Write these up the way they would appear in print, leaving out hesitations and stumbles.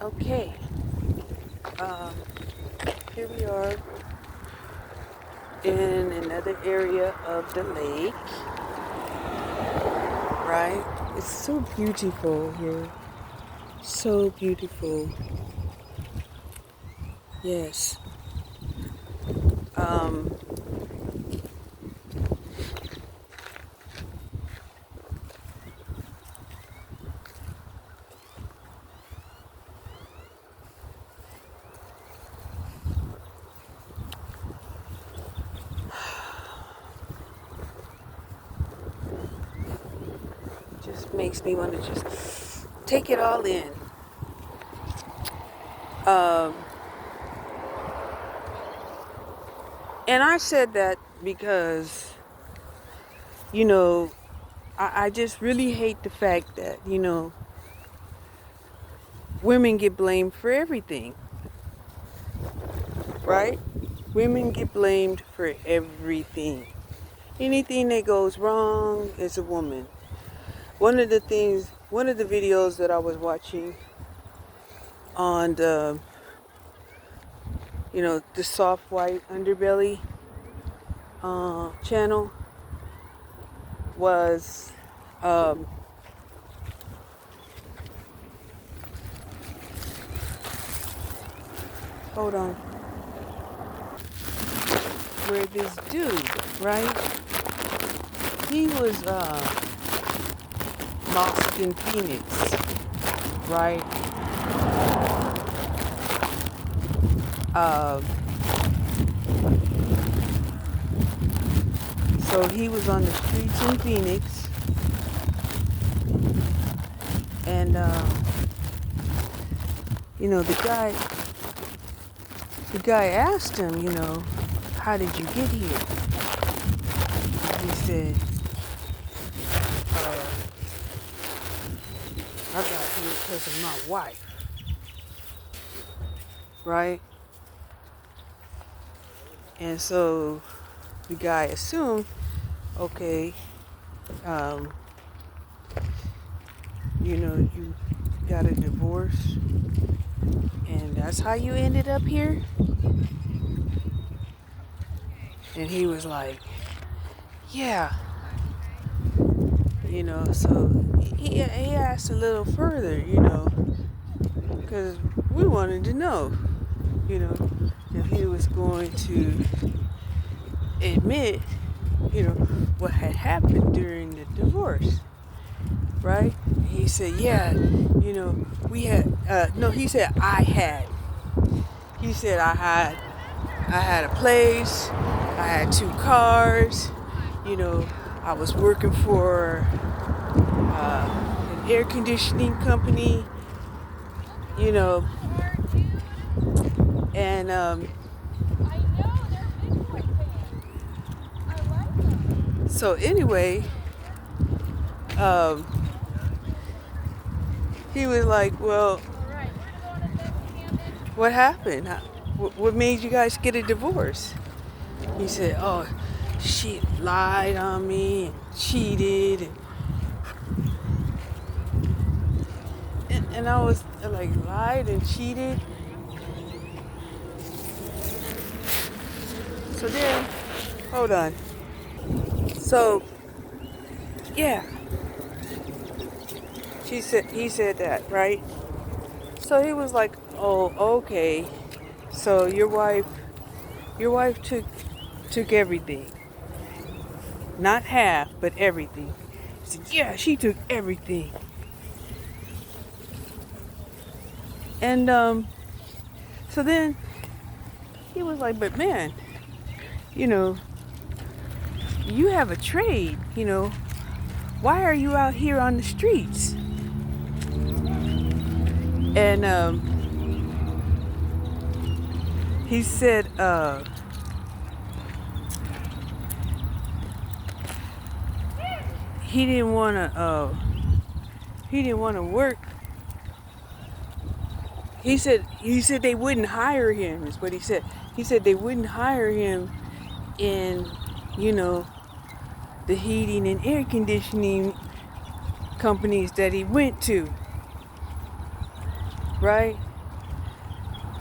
Okay, um, here we are in another area of the lake, right? It's so beautiful here. So beautiful. Yes. Um, just makes me want to just take it all in. Um, and I said that because, you know, I just really hate the fact that, women get blamed for everything, right? Women get blamed for everything. Anything that goes wrong is a woman. One of the videos that I was watching on the Soft White Underbelly channel was, um, hold on, where this dude, right? He was lost in Phoenix, right? Um, so he was on the streets in Phoenix, and the guy asked him, how did you get here? He said, I got here because of my wife, right? And so the guy assumed, okay, um, you got a divorce, and that's how you ended up here? And he was like, yeah. So he asked a little further, because we wanted to know, if he was going to admit, what had happened during the divorce, right? He said, yeah, we had, no, he said, I had. He said, I had a place, I had 2 cars, I was working for an air conditioning company, and so anyway, he was like, well, what happened? What made you guys get a divorce? He said, oh, she lied on me and cheated. And I was like, lied and cheated? So then, hold on. So, yeah. He said that, right? So he was like, oh, okay. So your wife took everything. Not half, but everything. He said, yeah, she took everything. And so then he was like, but man, you have a trade, why are you out here on the streets? And he said, he didn't want to work. He said they wouldn't hire him, is what he said. He said they wouldn't hire him in, the heating and air conditioning companies that he went to, right?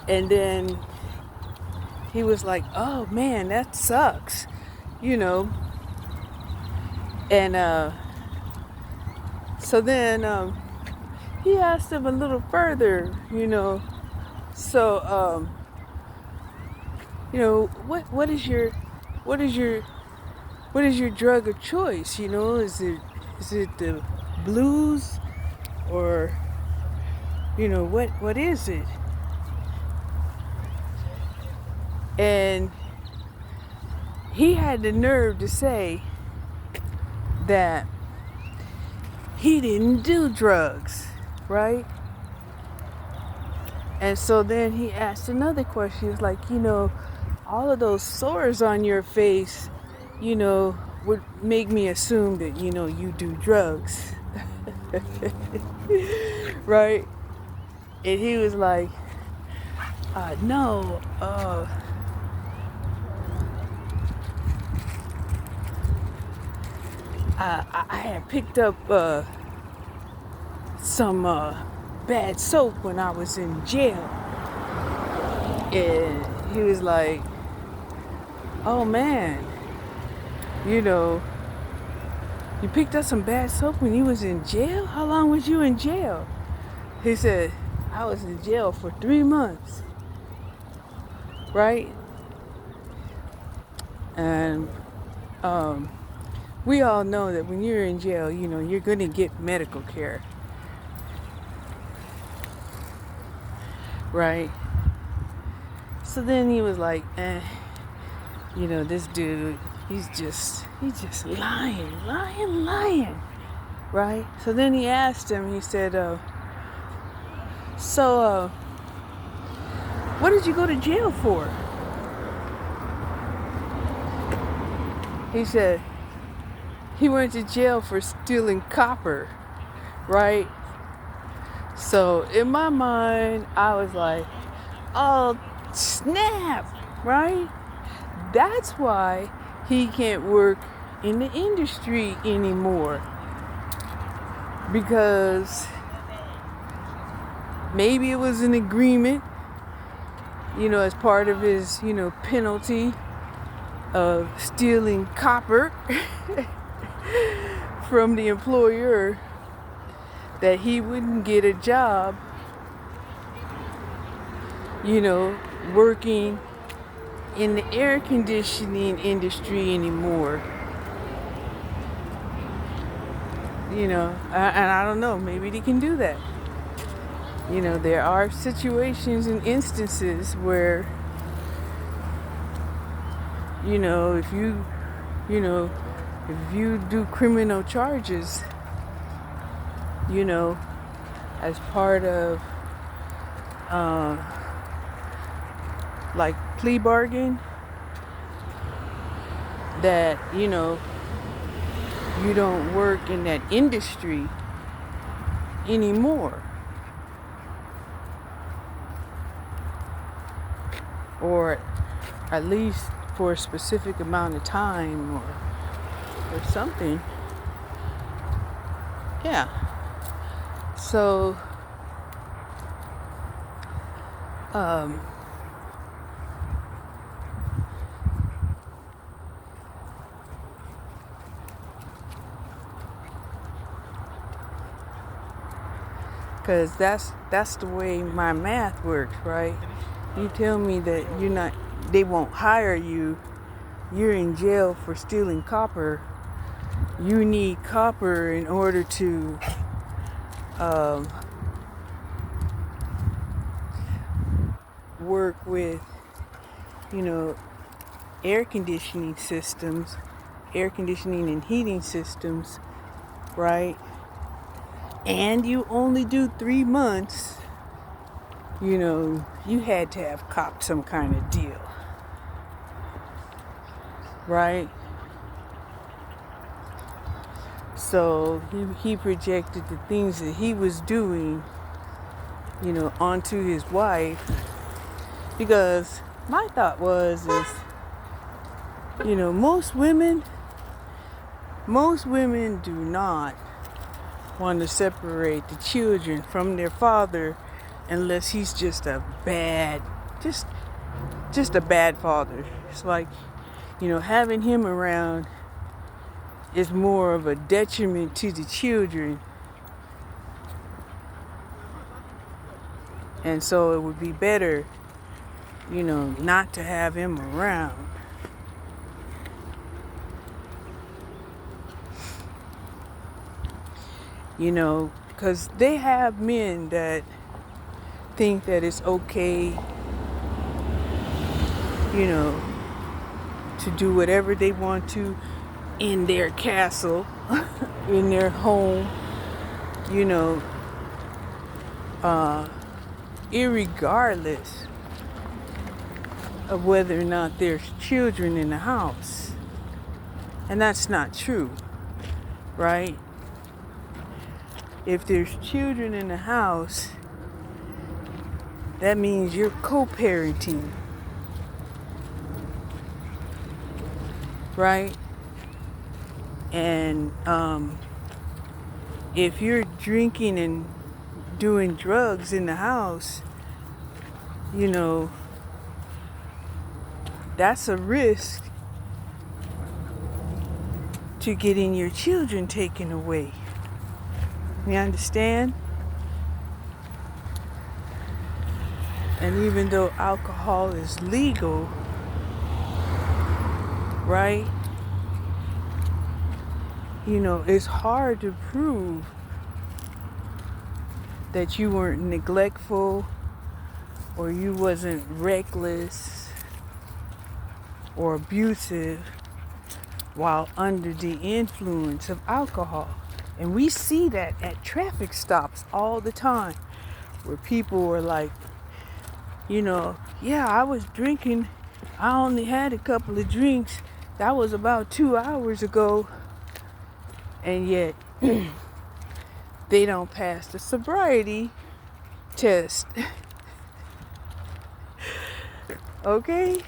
And then he was like, oh man, that sucks, you know. And so then he asked him a little further, you know. So you know, what is your drug of choice? You know, is it the blues, or you know, what is it? And he had the nerve to say that he didn't do drugs, right? And so then he asked another question. He was like, you know, all of those sores on your face, you know, would make me assume that, you know, you do drugs. Right? And he was like, no, I had picked up some bad soap when I was in jail. And he was like, oh man, you know, you picked up some bad soap when you was in jail? How long was you in jail? He said, I was in jail for 3 months. Right? And we all know that when you're in jail, you know, you're going to get medical care. Right? So then he was like, you know, this dude, he's just lying. Right? So then he asked him, he said, so what did you go to jail for? He said he went to jail for stealing copper, right? So in my mind, I was like, oh, snap, right? That's why he can't work in the industry anymore. Because maybe it was an agreement, you know, as part of his, you know, penalty of stealing copper from the employer, that he wouldn't get a job, you know, working in the air conditioning industry anymore. You know, and I don't know, maybe they can do that. You know, there are situations and instances where, you know, if you do criminal charges, you know, as part of like plea bargain, that, you know, you don't work in that industry anymore. Or at least for a specific amount of time, or something. Yeah. So because that's the way my math works, right? You tell me that they won't hire you, you're in jail for stealing copper. You need copper in order to work with, you know, air conditioning and heating systems, right? And you only do 3 months, you know, you had to have copped some kind of deal, right? So he projected the things that he was doing, you know, onto his wife. Because my thought is, you know, most women do not want to separate the children from their father unless he's just a bad just a bad father. It's like, having him around is more of a detriment to the children. And so it would be better, not to have him around. Because they have men that think that it's okay, to do whatever they want to in their castle, in their home, irregardless of whether or not there's children in the house. And that's not true, right? If there's children in the house, that means you're co-parenting, right? And if you're drinking and doing drugs in the house, that's a risk to getting your children taken away. You understand? And even though alcohol is legal, right? It's hard to prove that you weren't neglectful or you wasn't reckless or abusive while under the influence of alcohol. And we see that at traffic stops all the time, where people are like, yeah, I was drinking. I only had a couple of drinks. That was about 2 hours ago. And yet, they don't pass the sobriety test. Okay?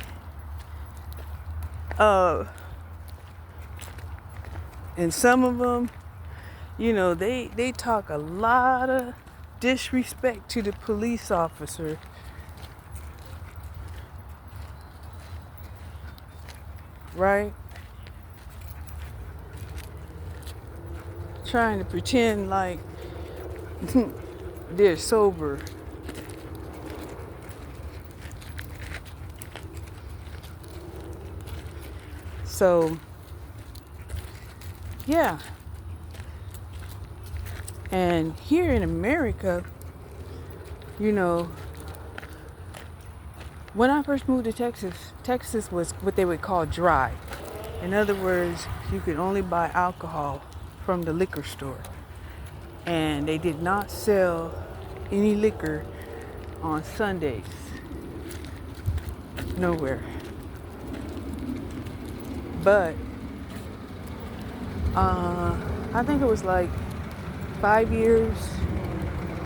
And some of them, they talk a lot of disrespect to the police officer. Right? Trying to pretend like they're sober. So, yeah. And here in America, when I first moved to Texas was what they would call dry. In other words, you could only buy alcohol from the liquor store. And they did not sell any liquor on Sundays. Nowhere. But I think it was like 5 years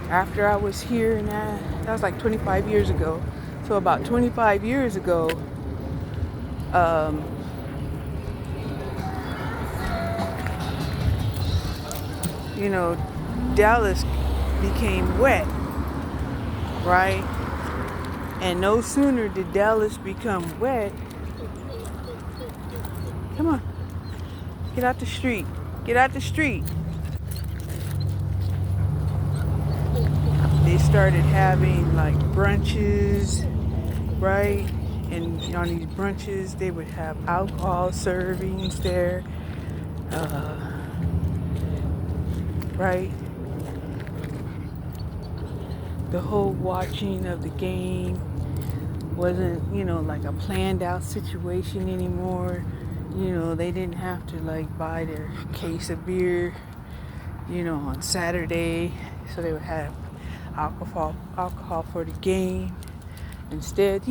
after I was here, and that was like 25 years ago. So about 25 years ago, Dallas became wet, right? And no sooner did Dallas become wet. Come on, get out the street. Get out the street. They started having like brunches, right? And on these brunches, they would have alcohol servings there, right? The whole watching of the game wasn't, like a planned out situation anymore. They didn't have to like buy their case of beer, on Saturday. So they would have alcohol for the game. Instead,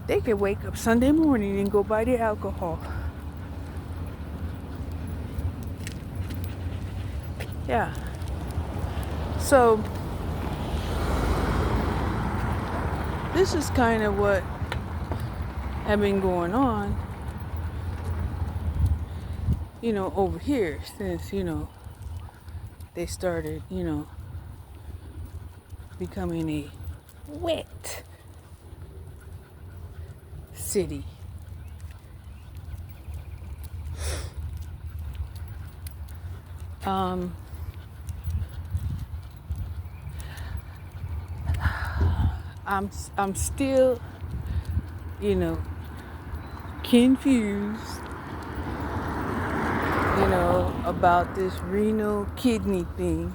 they could wake up Sunday morning and go buy their alcohol. Yeah. So this is kind of what have been going on, over here since, they started, becoming a wet city. Um, I'm still, you know, confused, about this renal kidney thing.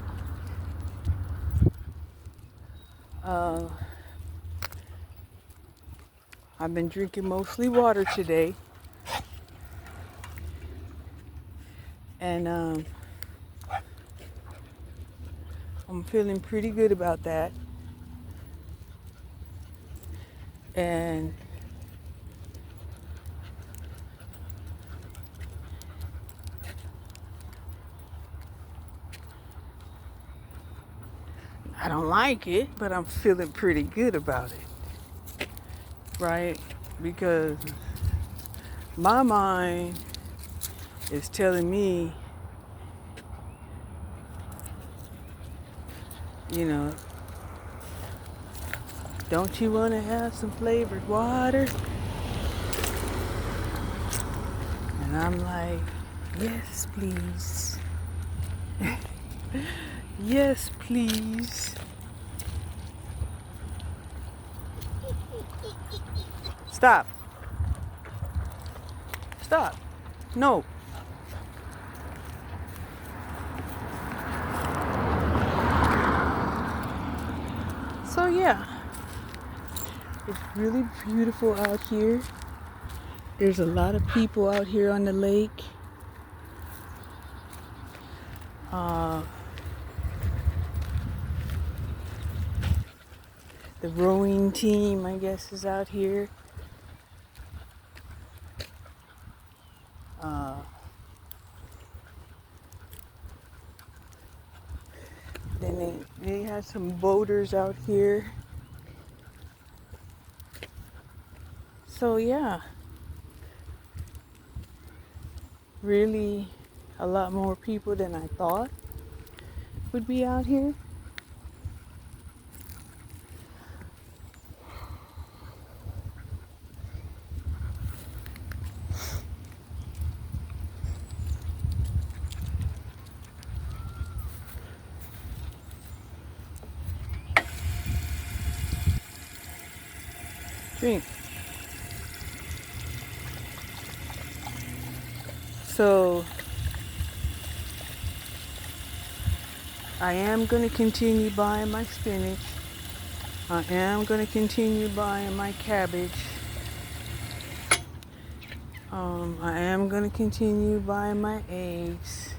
I've been drinking mostly water today, and I'm feeling pretty good about that. And I don't like it, but I'm feeling pretty good about it, right? Because my mind is telling me, you know, don't you want to have some flavored water? And I'm like, yes, please. Yes, please. Stop. Stop. No. So yeah, it's really beautiful out here. There's a lot of people out here on the lake. The rowing team, I guess, is out here. Then they have some boaters out here. So yeah, really a lot more people than I thought would be out here. Drink. So I am going to continue buying my spinach. I am going to continue buying my cabbage. I am going to continue buying my eggs.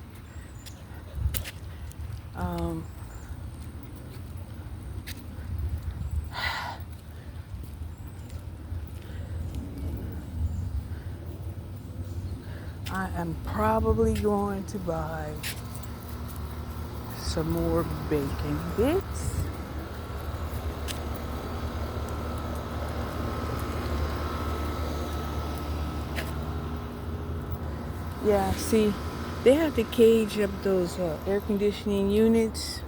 I am probably going to buy some more bacon bits. Yeah, see, they have to cage up those air conditioning units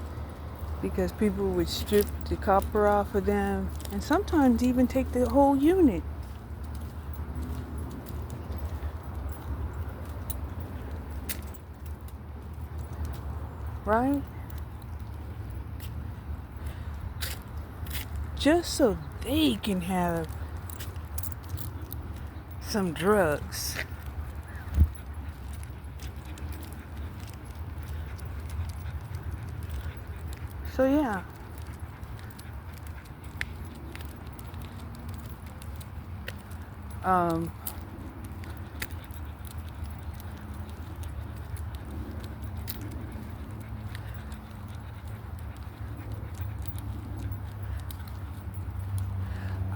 because people would strip the copper off of them and sometimes even take the whole unit. Right? Just so they can have some drugs. So yeah.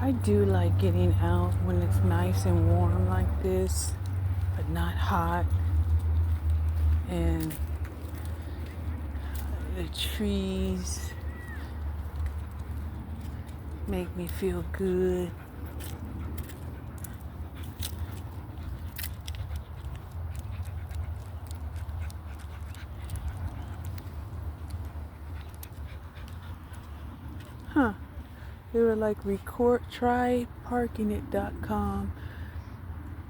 I do like getting out when it's nice and warm like this, but not hot. And the trees make me feel good. Huh. They were like, try parkingit.com,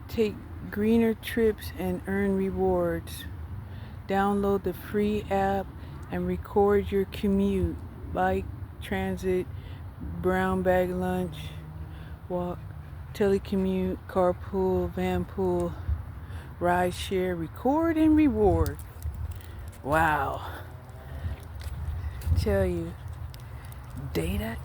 take greener trips and earn rewards. Download the free app and record your commute, bike, transit, brown bag lunch, walk, telecommute, carpool, vanpool, ride share, record and reward. Wow. Tell you, data.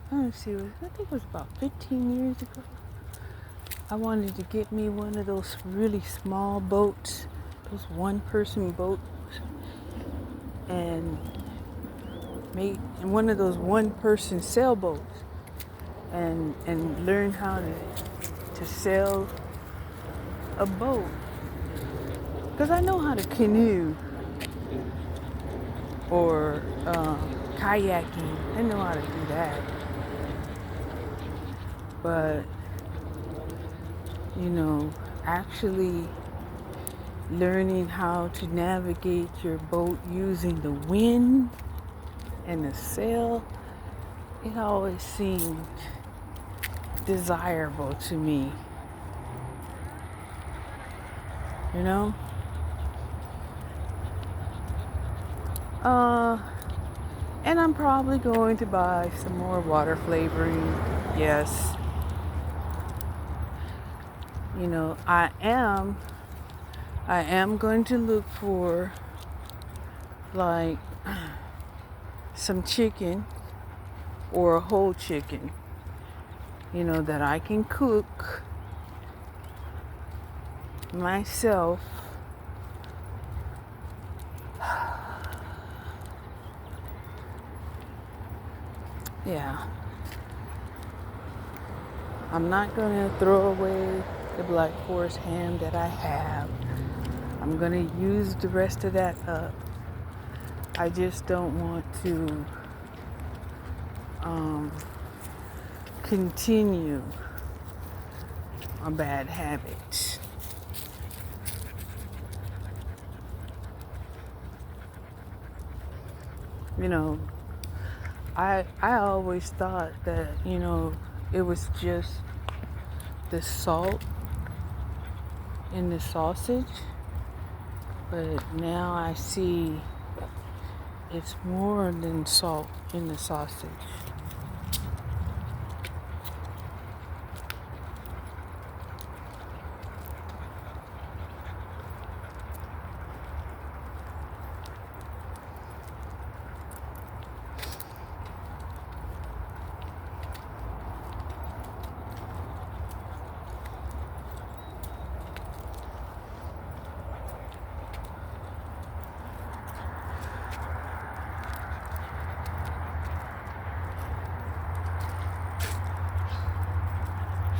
Let's see, I think it was about 15 years ago. I wanted to get me one of those really small boats, those one-person boats, and make one of those one-person sailboats, and learn how to sail a boat. Because I know how to canoe or kayaking. I know how to do that. But, actually learning how to navigate your boat using the wind and the sail, it always seemed desirable to me. And I'm probably going to buy some more water flavoring. Yes. I am going to look for like some chicken or a whole chicken, that I can cook myself. Yeah. I'm not going to throw away the Black Forest ham that I have. I'm going to use the rest of that up. I just don't want to continue a bad habit. I always thought that, it was just the salt in the sausage, but now I see it's more than salt in the sausage.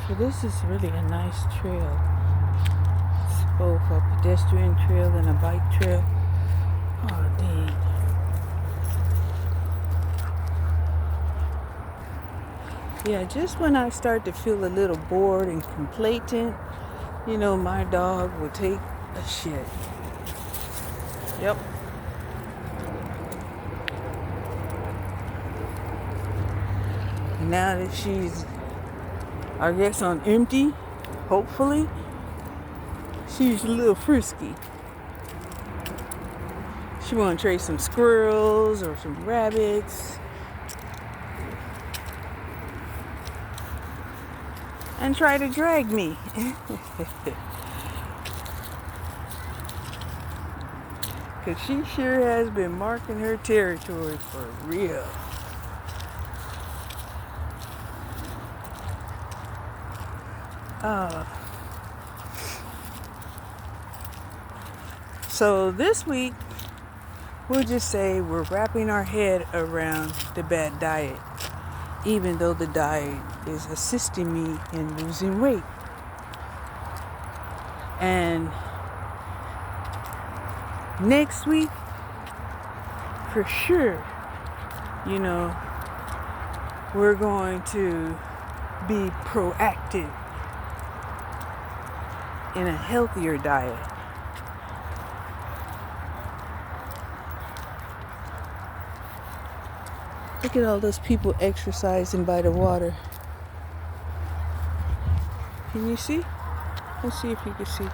So this is really a nice trail. It's both a pedestrian trail and a bike trail. Oh, dang. Yeah, just when I start to feel a little bored and complacent, my dog will take a shit. Yep. Now that she's, I guess, on empty, hopefully, she's a little frisky. She want to chase some squirrels or some rabbits and try to drag me. Because she sure has been marking her territory for real. So this week, we'll just say we're wrapping our head around the bad diet, even though the diet is assisting me in losing weight. And next week, for sure, we're going to be proactive in a healthier diet. Look at all those people exercising by the water. Can you see? Let's see if you can see.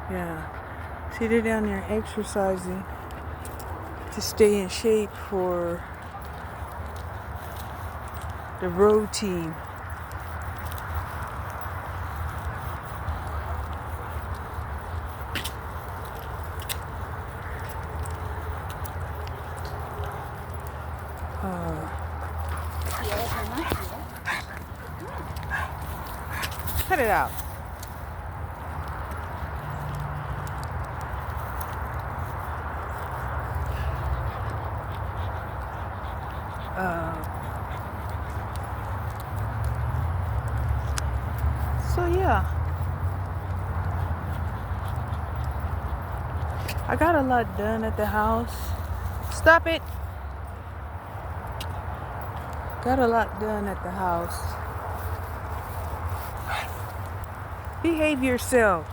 Yeah. See, they're down there exercising to stay in shape for the road team. Cut it out. So yeah, I got a lot done at the house. Stop it. Got a lot done at the house. Behave yourself.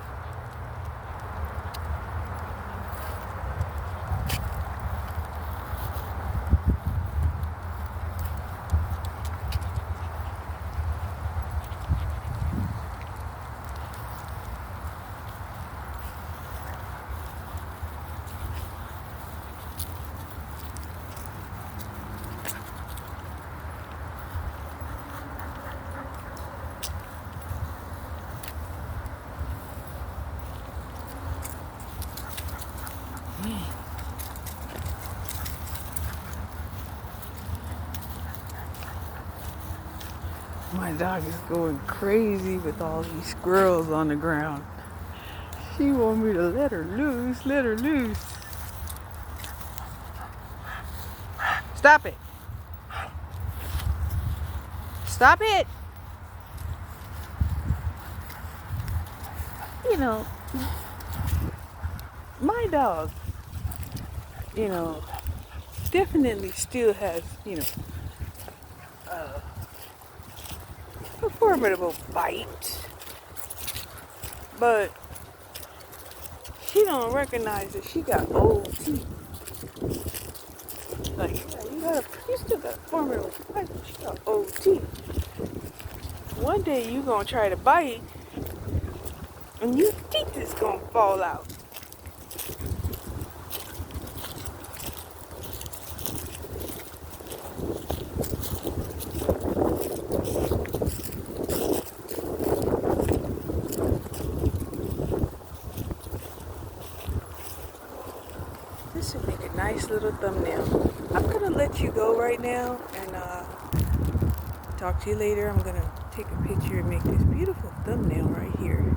My dog is going crazy with all these squirrels on the ground. She want me to let her loose, let her loose. Stop it. Stop it. You know, my dog, definitely still has, a formidable bite. But she don't recognize that she got old teeth. Like, you still got formidable bite, but she got old teeth. One day you gonna try to bite, and your teeth is gonna fall out. This would make a nice little thumbnail. I'm gonna let you go right now and talk to you later. I'm gonna take a picture and make this beautiful thumbnail right here.